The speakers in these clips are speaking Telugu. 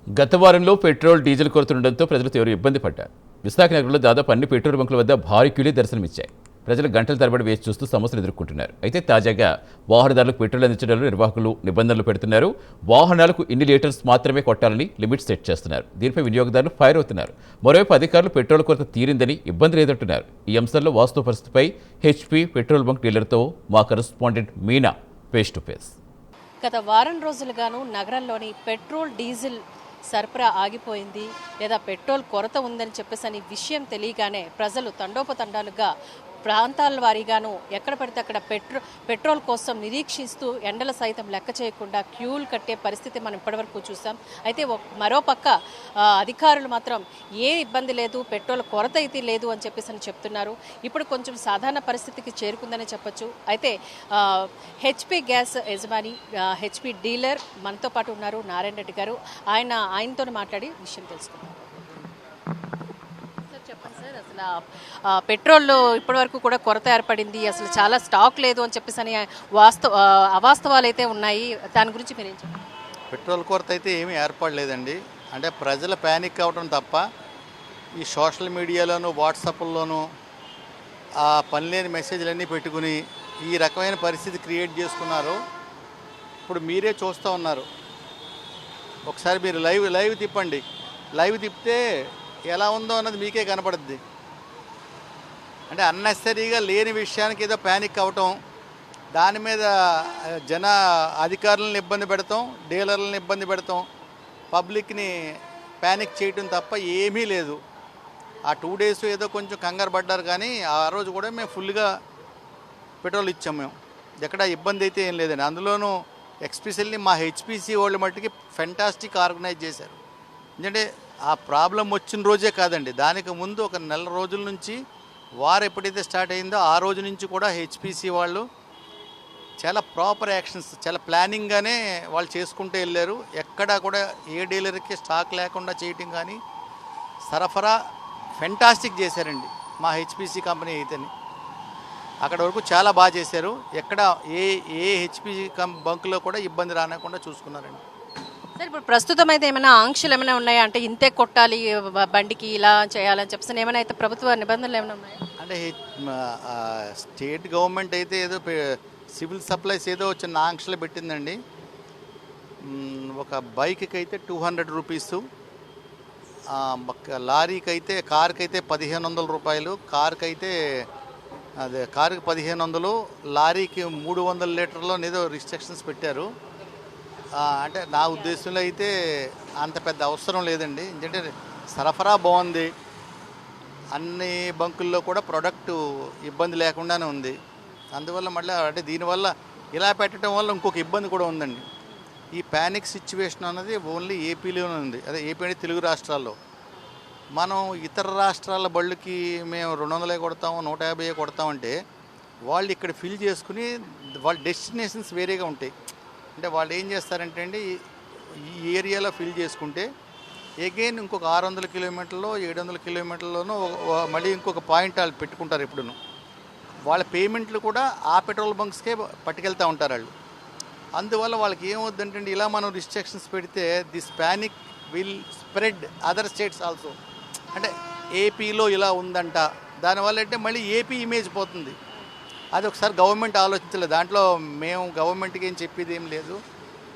గత వారంలో పెట్రోల్ డీజిల్ కొరత ఉండడంతో ప్రజలు తీవ్ర ఇబ్బంది పడ్డారు. విశాఖ నగరంలో దాదాపు అన్ని పెట్రోల్ బంకుల వద్ద భారీ క్యూలే దర్శనమిచ్చాయి. ప్రజలు గంటల తరబడి వేచి చూస్తూ సమస్యలు ఎదుర్కొంటున్నారు. అయితే తాజాగా వాహనదారులకు పెట్రోల్ అందించడంలో నిర్వాహకులు నిబంధనలు పెడుతున్నారు. వాహనాలకు ఇన్ని లీటర్స్ మాత్రమే కొట్టాలని లిమిట్ సెట్ చేస్తున్నారు. దీనిపై వినియోగదారులు ఫైర్ అవుతున్నారు. మరోవైపు అధికారులు పెట్రోల్ కొరత తీరిందని ఇబ్బంది లేదంటున్నారు. ఈ అంశంలో వాస్తవ పరిస్థితిపై హెచ్పీ పెట్రోల్ బంక్ డీలర్తో మా correspondent Meena face to face. గత వారం రోజులుగాను నగరంలోని పెట్రోల్ డీజిల్ సరఫరా ఆగిపోయింది లేదా పెట్రోల్ కొరత ఉందని చెప్పేసి విషయం తెలియగానే ప్రజలు తండోపతండాలుగా ప్రాంతాల వారీగాను ఎక్కడ పడితే అక్కడ పెట్రోల్ కోసం నిరీక్షిస్తూ ఎండల సైతం లెక్క చేయకుండా క్యూలు కట్టే పరిస్థితి మనం ఇప్పటివరకు చూసాం. అయితే మరోపక్క అధికారులు మాత్రం ఏ ఇబ్బంది లేదు, పెట్రోల్ కొరత అయితే లేదు అని చెప్పేసి చెప్తున్నారు. ఇప్పుడు కొంచెం సాధారణ పరిస్థితికి చేరుకుందని చెప్పొచ్చు. అయితే హెచ్పీ గ్యాస్ యజమాని, హెచ్పీ డీలర్ మనతో పాటు ఉన్నారు నారాయణ రెడ్డి గారు. ఆయనతో మాట్లాడి విషయం తెలుసుకున్నారు. చెప్పండి సార్, అసలు పెట్రోల్ ఇప్పటి వరకు కూడా కొరత ఏర్పడింది, అసలు చాలా స్టాక్ లేదు అని చెప్పేసి అని అవాస్తవాలు అయితే ఉన్నాయి. దాని గురించి మీరు ఏం చెప్పండి? పెట్రోల్ కొరత అయితే ఏమీ ఏర్పడలేదండి. అంటే ప్రజల ప్యానిక్ అవడం తప్ప ఈ సోషల్ మీడియాలోను వాట్సాప్లోనూ ఆ పనిలేని మెసేజ్లన్నీ పెట్టుకుని ఈ రకమైన పరిస్థితి క్రియేట్ చేసుకున్నారు. ఇప్పుడు మీరే చూస్తూ ఉన్నారు. ఒకసారి మీరు లైవ్ తిప్పండి. లైవ్ తిప్పితే ఎలా ఉందో అన్నది మీకే కనపడుద్ది. అంటే అన్నెసరీగా లేని విషయానికి ఏదో ప్యానిక్ అవటం, దాని మీద అధికారులను ఇబ్బంది పెడతాం, డీలర్లను ఇబ్బంది పెడతాం, పబ్లిక్ని ప్యానిక్ చేయటం తప్ప ఏమీ లేదు. ఆ 2 days ఏదో కొంచెం కంగారు పడ్డారు, కానీ ఆ రోజు కూడా మేము ఫుల్గా పెట్రోల్ ఇచ్చాము. మేము ఎక్కడ ఇబ్బంది అయితే ఏం లేదండి. అందులోనూ ఎస్పెషల్లీ మా హెచ్పిసి వాళ్ళు మట్టుకి ఫెంటాస్టిక్ ఆర్గనైజ్ చేశారు. ఎందుకంటే ఆ ప్రాబ్లం వచ్చిన రోజే కాదండి, దానికి ముందు ఒక 1 నెల రోజుల నుంచి వారు ఎప్పుడైతే స్టార్ట్ అయిందో ఆ రోజు నుంచి కూడా హెచ్పిసి వాళ్ళు చాలా ప్రాపర్ యాక్షన్స్, చాలా ప్లానింగ్గానే వాళ్ళు చేసుకుంటూ వెళ్ళారు. ఎక్కడా కూడా ఏ డీలర్కి స్టాక్ లేకుండా చేయటం కానీ సరఫరా ఫెంటాస్టిక్ చేశారండి మా హెచ్పిసి కంపెనీ అయితేనే. అక్కడ వరకు చాలా బాగా చేశారు. ఎక్కడ ఏ హెచ్పిసి బంకులో కూడా ఇబ్బంది రానివ్వకుండా చూసుకున్నారండి. సార్, ఇప్పుడు ప్రస్తుతం అయితే ఏమైనా ఆంక్షలు ఏమైనా ఉన్నాయా? అంటే ఇంతే కొట్టాలి బండికి, ఇలా చేయాలని చెప్పేసి ఏమైనా అయితే ప్రభుత్వ నిబంధనలు ఏమైనా ఉన్నాయా? అంటే స్టేట్ గవర్నమెంట్ అయితే ఏదో సివిల్ సప్లైస్ ఏదో చిన్న ఆంక్షలు పెట్టిందండి. ఒక బైక్కి అయితే 200 రూపీసు, లారీకి అయితే కార్కి అయితే 1500 రూపాయలు, కారుకి 1500, లారీకి 300 లీటర్లో ఏదో రిస్ట్రిక్షన్స్ పెట్టారు. అంటే నా ఉద్దేశంలో అయితే అంత పెద్ద అవసరం లేదండి. ఎందుకంటే సరఫరా బాగుంది, అన్ని బంకుల్లో కూడా ప్రోడక్ట్ ఇబ్బంది లేకుండానే ఉంది. అందువల్ల మళ్ళీ అంటే దీనివల్ల ఇలా పెట్టడం వల్ల ఇంకొక ఇబ్బంది కూడా ఉందండి. ఈ ప్యానిక్ సిచ్యువేషన్ అన్నది ఓన్లీ ఏపీలోనే ఉంది. అదే ఏపీ అంటే తెలుగు రాష్ట్రాల్లో. మనం ఇతర రాష్ట్రాల బళ్ళకి మేము 200 కొడతాము, 150 కొడతామంటే వాళ్ళు ఇక్కడ ఫిల్ చేసుకుని వాళ్ళ డెస్టినేషన్స్ వేరేగా ఉంటాయి. అంటే వాళ్ళు ఏం చేస్తారంటే అండి, ఈ ఏరియాలో ఫిల్ చేసుకుంటే ఎగైన్ ఇంకొక 600 కిలోమీటర్లో 700 కిలోమీటర్లోనూ మళ్ళీ ఇంకొక పాయింట్ వాళ్ళు పెట్టుకుంటారు. ఎప్పుడును వాళ్ళ పేమెంట్లు కూడా ఆ పెట్రోల్ బంక్స్కే పట్టుకెళ్తూ ఉంటారు వాళ్ళు. అందువల్ల వాళ్ళకి ఏమవుద్దంటే ఇలా మనం రిస్ట్రిక్షన్స్ పెడితే this panic will spread other states also. అంటే ఏపీలో ఇలా ఉందంట, దానివల్ల అంటే మళ్ళీ ఏపీ ఇమేజ్ పోతుంది. అది ఒకసారి గవర్నమెంట్ ఆలోచించలేదు. దాంట్లో మేము గవర్నమెంట్కి ఏం చెప్పేది ఏం లేదు.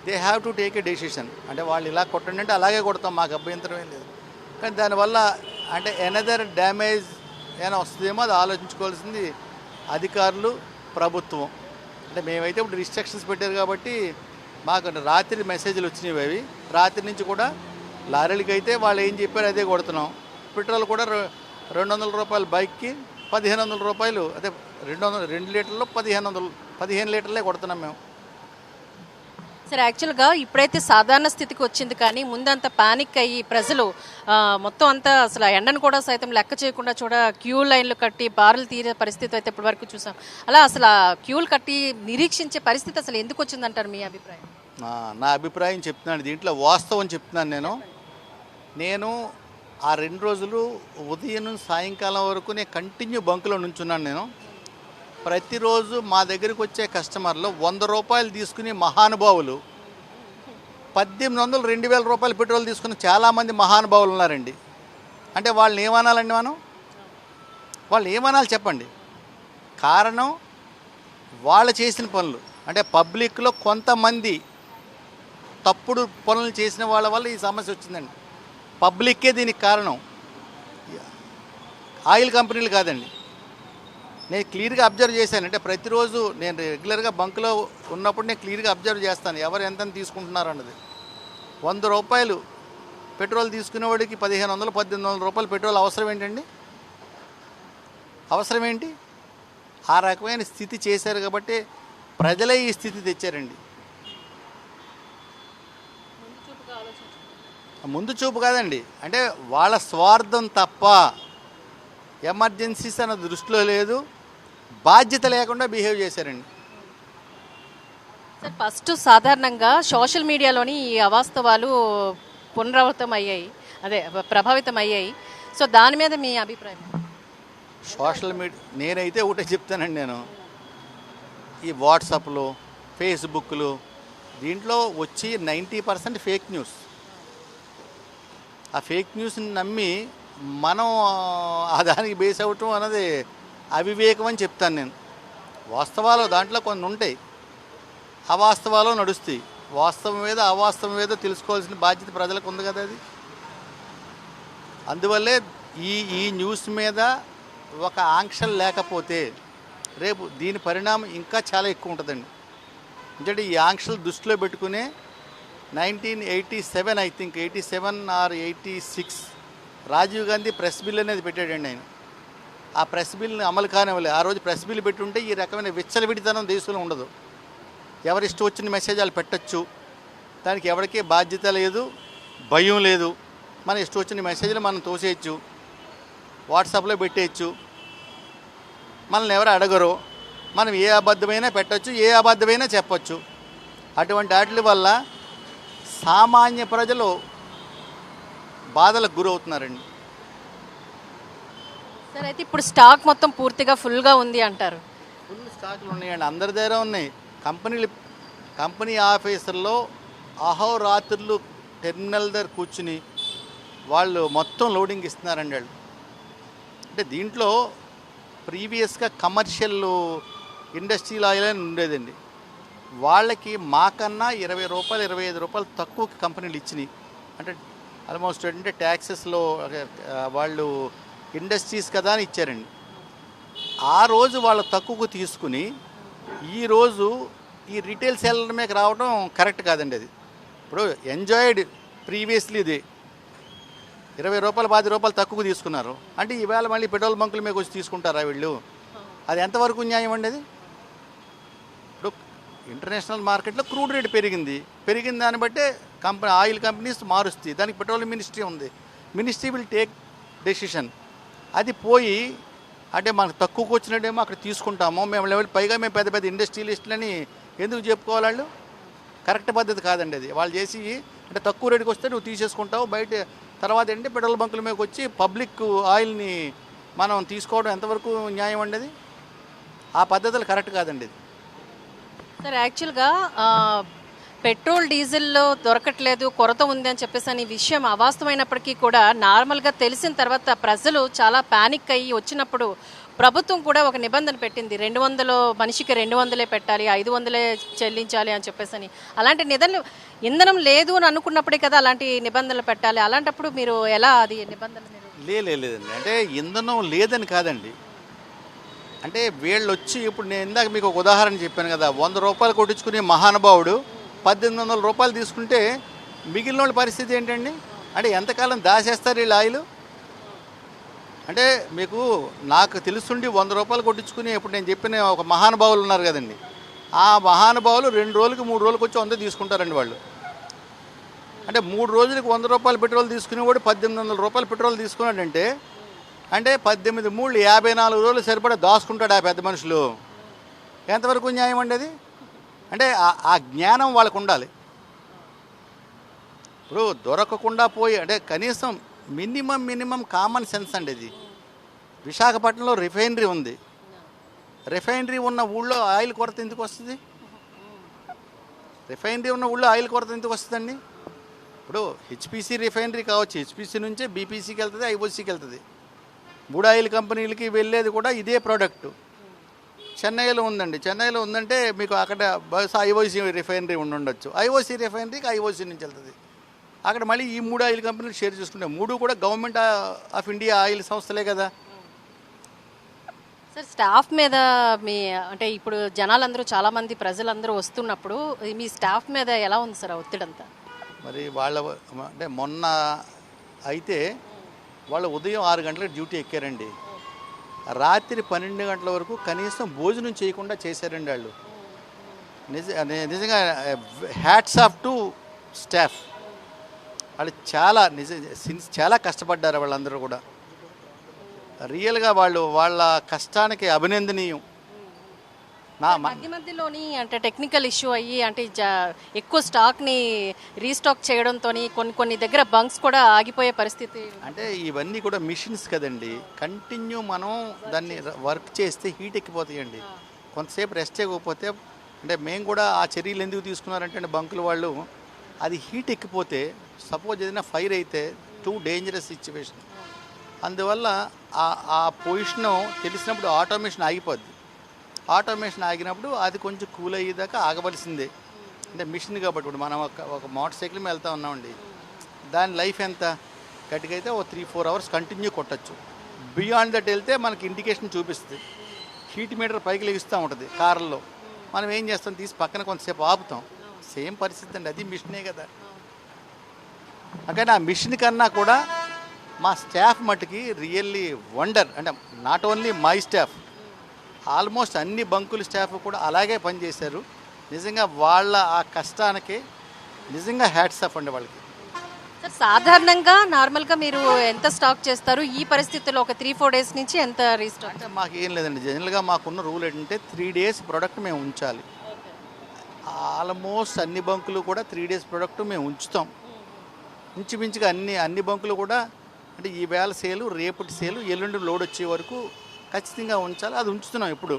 They have to take a decision. అంటే వాళ్ళు ఇలా కొట్టండి అంటే అలాగే కొడతాం, మాకు అభ్యంతరం ఏం లేదు. కానీ దానివల్ల అంటే ఎనదర్ డ్యామేజ్ ఏమైనా వస్తుందేమో అది ఆలోచించుకోవాల్సింది అధికారులు, ప్రభుత్వం. అంటే మేమైతే ఇప్పుడు రిస్ట్రిక్షన్స్ పెట్టారు కాబట్టి మాకు రాత్రి మెసేజ్లు వచ్చినాయి. అవి రాత్రి నుంచి కూడా లారీలకి అయితే వాళ్ళు ఏం చెప్పారు అదే కొడుతున్నాం. పెట్రోల్ కూడా 200 రూపాయలు బైక్కి, 1500 రూపాయలు, అదే 2 లీటర్లో 15 లీటర్లే కొడుతున్నాం మేము. సార్, యాక్చువల్గా ఇప్పుడైతే సాధారణ స్థితికి వచ్చింది, కానీ ముందంతా పానిక్ అయ్యి ప్రజలు మొత్తం అంతా అసలు ఎండను కూడా సైతం లెక్క చేయకుండా క్యూ లైన్లు కట్టి బారులు తీరే పరిస్థితి అయితే ఇప్పటి వరకు చూసాం. అలా అసలు క్యూలు కట్టి నిరీక్షించే పరిస్థితి అసలు ఎందుకు వచ్చిందంటారు మీ అభిప్రాయం? నా అభిప్రాయం చెప్తున్నాను, దీంట్లో వాస్తవం చెప్తున్నాను. నేను ఆ 2 రోజులు ఉదయం నుంచి సాయంకాలం వరకు నేను కంటిన్యూ బంకులో నుంచున్నాను. నేను ప్రతిరోజు మా దగ్గరికి వచ్చే కస్టమర్లు 100 రూపాయలు తీసుకుని మహానుభావులు 1800 2000 రూపాయలు పెట్రోల్ తీసుకున్న చాలామంది మహానుభావులు ఉన్నారండి. అంటే వాళ్ళని ఏమనాలండి మనం? వాళ్ళు ఏమనాలి చెప్పండి? కారణం వాళ్ళు చేసిన పనులు. అంటే పబ్లిక్లో కొంతమంది తప్పుడు పనులు చేసిన వాళ్ళ వల్ల ఈ సమస్య వచ్చిందండి. పబ్లిక్కే దీనికి కారణం, ఆయిల్ కంపెనీలు కాదండి. నేను క్లియర్గా అబ్జర్వ్ చేశాను. అంటే ప్రతిరోజు నేను రెగ్యులర్గా బంకులో ఉన్నప్పుడు నేను క్లియర్గా అబ్జర్వ్ చేస్తాను ఎవరు ఎంత తీసుకుంటున్నారు అన్నది. 100 రూపాయలు పెట్రోల్ తీసుకునేవాడికి 1500 1800 రూపాయలు పెట్రోల్ అవసరం ఏంటండి? అవసరం ఏంటి? ఆ రకమైన స్థితి చేశారు కాబట్టి ప్రజలే ఈ స్థితి తెచ్చారండి. ముందు చూపు కాదండి, అంటే వాళ్ళ స్వార్థం తప్ప ఎమర్జెన్సీస్ అన్న దృష్టిలో లేదు, బాధ్యత లేకుండా బిహేవ్ చేశారండి. సార్, ఫస్ట్ సాధారణంగా సోషల్ మీడియాలోని ఈ అవాస్తవాలు పునరావృతం అయ్యాయి, అదే ప్రభావితం అయ్యాయి. సో దాని మీద మీ అభిప్రాయం? సోషల్ మీడియా నేనైతే ఒకటే చెప్తానండి. నేను ఈ వాట్సాప్లో ఫేస్బుక్లు దీంట్లో వచ్చి 90% ఫేక్ న్యూస్. ఆ ఫేక్ న్యూస్ని నమ్మి మనం ఆ దానికి బేస్ అవ్వటం అన్నది అవివేకం అని చెప్తాను నేను. వాస్తవాలు దాంట్లో కొన్ని ఉంటాయి, అవాస్తవాలు నడుస్తాయి. వాస్తవం ఏదో అవాస్తవం ఏదో తెలుసుకోవాల్సిన బాధ్యత ప్రజలకు ఉంది కదా. అది అందువల్లే ఈ న్యూస్ మీద ఒక ఆంక్షలు లేకపోతే రేపు దీని పరిణామం ఇంకా చాలా ఎక్కువ ఉంటుందండి. ఎందుకంటే ఈ ఆంక్షలు దృష్టిలో పెట్టుకునే 1987 I think 87 or 86 Rajiv Gandhi press bill అనేది పెట్టాడండి ఆయన. ఆ ప్రెస్ బిల్ని అమలు కానివ్వలేదు. ఆ రోజు ప్రెస్ బిల్ పెట్టుంటే ఈ రకమైన విచ్చలవిడితనం దేశంలో ఉండదు. ఎవరిష్టం వచ్చిన మెసేజ్ వాళ్ళు పెట్టచ్చు, దానికి ఎవరికీ బాధ్యత లేదు, భయం లేదు. మన ఇష్టం వచ్చిన మెసేజ్లు మనం తోసేయచ్చు, వాట్సాప్లో పెట్టేయచ్చు, మనల్ని ఎవరు అడగరు. మనం ఏ అబద్ధమైనా పెట్టచ్చు, ఏ అబద్ధమైనా చెప్పచ్చు. అటువంటి వాటి వల్ల సామాన్య ప్రజలు బాధలకు గురవుతున్నారండి. సార్, అయితే ఇప్పుడు స్టాక్ మొత్తం పూర్తిగా ఫుల్గా ఉంది అంటారు? ఫుల్ స్టాకులు ఉన్నాయండి, అందరి దగ్గర ఉన్నాయి. కంపెనీ ఆఫీసర్లో అహోరాత్రులు టెర్మినల్ దగ్గర కూర్చుని వాళ్ళు మొత్తం లోడింగ్ ఇస్తున్నారండి వాళ్ళు. అంటే దీంట్లో ప్రీవియస్గా కమర్షియల్ ఇండస్ట్రియల్ ఆయిల్ అని ఉండేదండి. వాళ్ళకి మాకన్నా 20 రూపాయలు 25 రూపాయలు తక్కువకి కంపెనీలు ఇచ్చినాయి. అంటే ఆల్మోస్ట్ అంటే ట్యాక్సెస్లో వాళ్ళు ఇండస్ట్రీస్ కదా అని ఇచ్చారండి. ఆ రోజు వాళ్ళు తక్కువకు తీసుకుని ఈరోజు ఈ రిటైల్ సెల్లర్ మీద రావడం కరెక్ట్ కాదండి. అది ఇప్పుడు ఎంజాయిడ్ ప్రీవియస్లీ ఇది 20 రూపాయలు 10 రూపాయలు తక్కువ తీసుకున్నారు అంటే ఈవేళ మళ్ళీ పెట్రోల్ బంకుల మీద వచ్చి తీసుకుంటారా వీళ్ళు? అది ఎంతవరకు న్యాయం అండి? అది ఇప్పుడు ఇంటర్నేషనల్ మార్కెట్లో క్రూడ్ రేట్ పెరిగిన దాన్ని బట్టే ఆయిల్ కంపెనీస్ మారుస్తాయి. దానికి పెట్రోలియం మినిస్ట్రీ ఉంది, మినిస్ట్రీ విల్ టేక్ డెసిషన్. అది పోయి అంటే మనకు తక్కువకు వచ్చినట్టేమో అక్కడ తీసుకుంటామో మేము లెవెల్, పైగా మేము పెద్ద పెద్ద ఇండస్ట్రియలిస్టులని ఎందుకు చెప్పుకోవాలి? వాళ్ళు కరెక్ట్ పద్ధతి కాదండి అది. వాళ్ళు చేసి అంటే తక్కువ రేటుకి వస్తే నువ్వు తీసేసుకుంటావు బయట, తర్వాత ఏంటి పెట్రోల్ బంకుల మీదకి వచ్చి పబ్లిక్ ఆయిల్ని మనం తీసుకోవడం ఎంతవరకు న్యాయం అండి? అది ఆ పద్ధతులు కరెక్ట్ కాదండి ఇది. సార్, యాక్చువల్గా పెట్రోల్ డీజిల్లో దొరకట్లేదు, కొరత ఉంది అని చెప్పేసి అని విషయం అవాస్తవమైనప్పటికీ కూడా నార్మల్గా తెలిసిన తర్వాత ప్రజలు చాలా ప్యానిక్ అయ్యి వచ్చినప్పుడు ప్రభుత్వం కూడా ఒక నిబంధన పెట్టింది, 200 మనిషికి 200 పెట్టాలి, 500 చెల్లించాలి అని చెప్పేసి అని. అలాంటి ఇంధనం లేదు అని అనుకున్నప్పుడే కదా అలాంటి నిబంధనలు పెట్టాలి. అలాంటప్పుడు మీరు ఎలా అది నిబంధనలు? లేదండి, అంటే ఇంధనం లేదని కాదండి. అంటే వీళ్ళు వచ్చి ఇప్పుడు నేను ఇందాక మీకు ఒక ఉదాహరణ చెప్పాను కదా, 100 రూపాయలు కొట్టించుకునే మహానుభావుడు 1800 రూపాయలు తీసుకుంటే మిగిలిన వాళ్ళ పరిస్థితి ఏంటండి? అంటే ఎంతకాలం దాచేస్తారు వీళ్ళు ఆయిల్? అంటే మీకు నాకు తెలుసుండి 100 రూపాయలు కొట్టించుకుని ఇప్పుడు నేను చెప్పిన ఒక మహానుభావులు ఉన్నారు కదండి, ఆ మహానుభావులు 2 రోజులకి 3 రోజులకి వచ్చి 100 తీసుకుంటారండి వాళ్ళు. అంటే 3 రోజులకి 100 రూపాయలు పెట్రోల్ తీసుకునేవాడు 1800 రూపాయలు పెట్రోల్ తీసుకున్నాడంటే అంటే 18 3 54 రోజులు సరిపడా దాచుకుంటాడు ఆ పెద్ద మనుషులు. ఎంతవరకు న్యాయం అండి అది? అంటే ఆ జ్ఞానం వాళ్ళకు ఉండాలి. ఇప్పుడు దొరకకుండా పోయి అంటే కనీసం మినిమం కామన్ సెన్స్ అండి ఇది. విశాఖపట్నంలో రిఫైనరీ ఉంది, రిఫైనరీ ఉన్న ఊళ్ళో ఆయిల్ కొరత ఎందుకు వస్తుంది? రిఫైనరీ ఉన్న ఊళ్ళో ఆయిల్ కొరత ఎందుకు వస్తుందండి? ఇప్పుడు హెచ్పిసి రిఫైనరీ కావచ్చు, హెచ్పిసి నుంచే బీపీసీకి వెళ్తుంది, ఐఓసీకి వెళ్తుంది. 3 ఆయిల్ కంపెనీలకి వెళ్ళేది కూడా ఇదే ప్రోడక్ట్. చెన్నైలో ఉందంటే మీకు అక్కడ బహుశా ఐఓసీ రిఫైనరీ ఉండొచ్చు. ఐఓసీ రిఫైనరీకి ఐఓసీ నుంచి వెళ్తుంది. అక్కడ మళ్ళీ ఈ 3 ఆయిల్ కంపెనీలు షేర్ చేసుకుంటాయి. 3 కూడా గవర్నమెంట్ ఆఫ్ ఇండియా ఆయిల్ సంస్థలే కదా. సార్, స్టాఫ్ మీద మీ అంటే ఇప్పుడు జనాలందరూ చాలామంది ప్రజలందరూ వస్తున్నప్పుడు మీ స్టాఫ్ మీద ఎలా ఉంది సార్ ఒత్తిడి అంతా? మరి వాళ్ళ అంటే మొన్న అయితే వాళ్ళు ఉదయం 6 గంటలకు డ్యూటీ ఎక్కారండి. రాత్రి 12 గంటల వరకు కనీసం భోజనం చేయకుండా చేశారండి వాళ్ళు. నిజంగా హ్యాట్స్ ఆఫ్ టు స్టాఫ్. వాళ్ళు చాలా కష్టపడ్డారు వాళ్ళందరూ కూడా. రియల్గా వాళ్ళ కష్టానికి అభినందనీయం. మధ్యలోని అంటే టెక్నికల్ ఇష్యూ అయ్యి అంటే ఎక్కువ స్టాక్ని రీస్టాక్ చేయడంతో కొన్ని దగ్గర బంక్స్ కూడా ఆగిపోయే పరిస్థితి. అంటే ఇవన్నీ కూడా మిషన్స్ కదండి. కంటిన్యూ మనం దాన్ని వర్క్ చేస్తే హీట్ ఎక్కిపోతాయండి. కొంతసేపు రెస్ట్ చేయకపోతే అంటే మేము కూడా ఆ చర్యలు ఎందుకు తీసుకున్నారంటే బంకుల వాళ్ళు అది హీట్ ఎక్కిపోతే సపోజ్ ఏదైనా ఫైర్ అయితే టూ డేంజరస్ సిచ్యువేషన్. అందువల్ల ఆ పొజిషన్ తెలిసినప్పుడు ఆటోమేషన్ ఆగిపోద్ది. ఆటోమేషన్ ఆగినప్పుడు అది కొంచెం కూల్ అయ్యేదాకా ఆగవలసిందే. అంటే మిషన్ కాబట్టి ఇప్పుడు మనం ఒక మోటార్ సైకిల్ మీద వెళ్తూ ఉన్నామండి. దాని లైఫ్ ఎంత గట్టిగా అయితే 3-4 అవర్స్ కంటిన్యూ కొట్టచ్చు. బియాండ్ దట్ వెళ్తే మనకి ఇండికేషన్ చూపిస్తుంది. హీట్ మీటర్ పైకి లెగిస్తూ ఉంటుంది కార్లలో. మనం ఏం చేస్తాం, తీసి పక్కన కొంతసేపు ఆపుతాం. సేమ్ పరిస్థితి అండి, అది మిషనే కదా. కానీ ఆ మిషన్ కన్నా కూడా మా స్టాఫ్ మట్టుకి రియల్లీ వండర్. అంటే not only my staff, almost అన్ని బంకుల స్టాఫ్ కూడా అలాగే పనిచేశారు. నిజంగా వాళ్ళ ఆ కష్టానికి నిజంగా హ్యాట్స్ ఆఫ్ అండి వాళ్ళకి. సార్, సాధారణంగా నార్మల్గా మీరు ఎంత స్టాక్ చేస్తారు? ఈ పరిస్థితుల్లో ఒక 3-4 డేస్ నుంచి ఎంత రీస్టాక్? అంటే మాకు ఏం లేదండి, జనరల్గా మాకున్న రూల్ ఏంటంటే 3 డేస్ ప్రోడక్ట్ మేము ఉంచాలి. ఆల్మోస్ట్ అన్ని బంకులు కూడా 3 డేస్ ప్రోడక్ట్ మేము ఉంచుతాం. ఇంచుమించుగా అన్ని బంకులు కూడా అంటే ఈ వేళ సేలు, రేపటి సేలు, ఎల్లుండి లోడ్ వచ్చే వరకు ఖచ్చితంగా ఉంచాలి. అది ఉంచుతున్నాం ఇప్పుడు.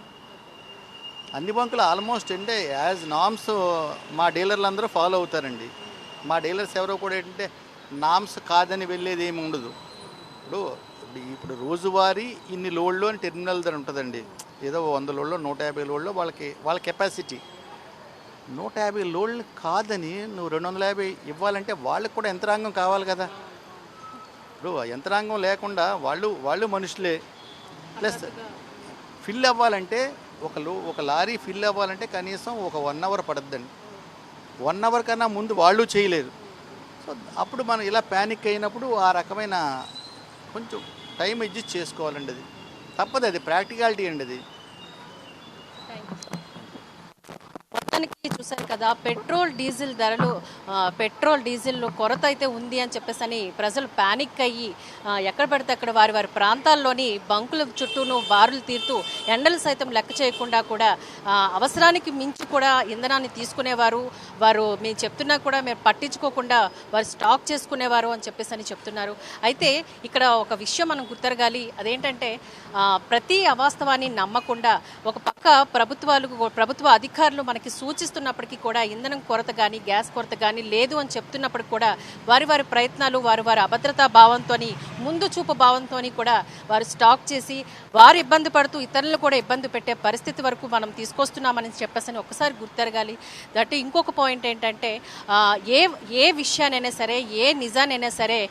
అన్ని బంకులు ఆల్మోస్ట్ అంటే యాజ్ నామ్స్ మా డీలర్లు అందరూ ఫాలో అవుతారండి. మా డీలర్స్ ఎవరో కూడా ఏంటంటే నామ్స్ కాదని వెళ్ళేది ఏమి ఉండదు. ఇప్పుడు రోజువారీ ఇన్ని లోడ్లు అని టెర్మినల్ దగ్గర ఉంటుందండి. ఏదో 100 లోడ్లో 150 లోడ్లో వాళ్ళ కెపాసిటీ. 150 లోడ్లు కాదని నువ్వు 250 ఇవ్వాలంటే వాళ్ళకి కూడా యంత్రాంగం కావాలి కదా. ఇప్పుడు యంత్రాంగం లేకుండా వాళ్ళు మనుషులే. ప్లస్ ఫిల్ అవ్వాలంటే ఒక లారీ ఫిల్ అవ్వాలంటే కనీసం ఒక 1 అవర్ పడుతుందండి. 1 అవర్ కన్నా ముందు వాళ్ళు చేయలేరు. సో అప్పుడు మనం ఇలా ప్యానిక్ అయినప్పుడు ఆ రకమైన కొంచెం టైం అడ్జస్ట్ చేసుకోవాలండి. అది తప్పదు, అది ప్రాక్టికాలిటీ అండి. అది మొత్తానికి చూశారు కదా, పెట్రోల్ డీజిల్ కొరత అయితే ఉంది అని చెప్పేసి ప్రజలు ప్యానిక్ అయ్యి ఎక్కడ పడితే అక్కడ వారి ప్రాంతాల్లోని బంకుల చుట్టూను బారులు తీరుతూ ఎండలు సైతం లెక్క చేయకుండా కూడా అవసరానికి మించి కూడా ఇంధనాన్ని తీసుకునేవారు. వారు మేము చెప్తున్నా కూడా మీరు పట్టించుకోకుండా వారు స్టాక్ చేసుకునేవారు అని చెప్పేసి చెప్తున్నారు. అయితే ఇక్కడ ఒక విషయం మనం గుర్తెరగాలి. అదేంటంటే ప్రతి అవాస్తవాన్ని నమ్మకుండా ఒక పక్క ప్రభుత్వ అధికారులు మనకి సూచిస్తున్నప్పటికీ కూడా ఇంధనం కొరత కానీ గ్యాస్ కొరత కానీ లేదు అని చెప్తున్నప్పటికి కూడా వారి ప్రయత్నాలు వారి అభద్రతా భావంతో, ముందు చూపు భావంతో కూడా వారు స్టాక్ చేసి వారు ఇబ్బంది పడుతూ ఇతరులను కూడా ఇబ్బంది పెట్టే పరిస్థితి వరకు మనం తీసుకొస్తున్నామని చెప్పేసి ఒక్కసారి గుర్తెరగాలి. దట్ ఇంకొక పాయింట్ ఏంటంటే ఏ విషయానైనా సరే, ఏ నిజానైనా సరే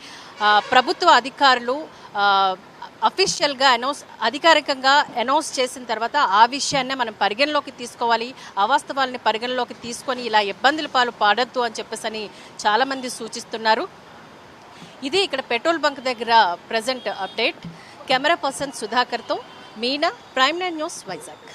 ప్రభుత్వ అధికారులు అఫీషియల్గా అధికారికంగా అనౌన్స్ చేసిన తర్వాత ఆ విషయాన్నే మనం పరిగణలోకి తీసుకోవాలి. అవాస్తవాలని పరిగణలోకి తీసుకొని ఇలా ఇబ్బందుల పాలు పడద్దు అని చెప్పేసి చాలామంది సూచిస్తున్నారు. ఇది ఇక్కడ పెట్రోల్ బంక్ దగ్గర ప్రజెంట్ అప్డేట్. కెమెరా పర్సన్ సుధాకర్తో మీనా, ప్రైమ్9 న్యూస్, వైజాగ్.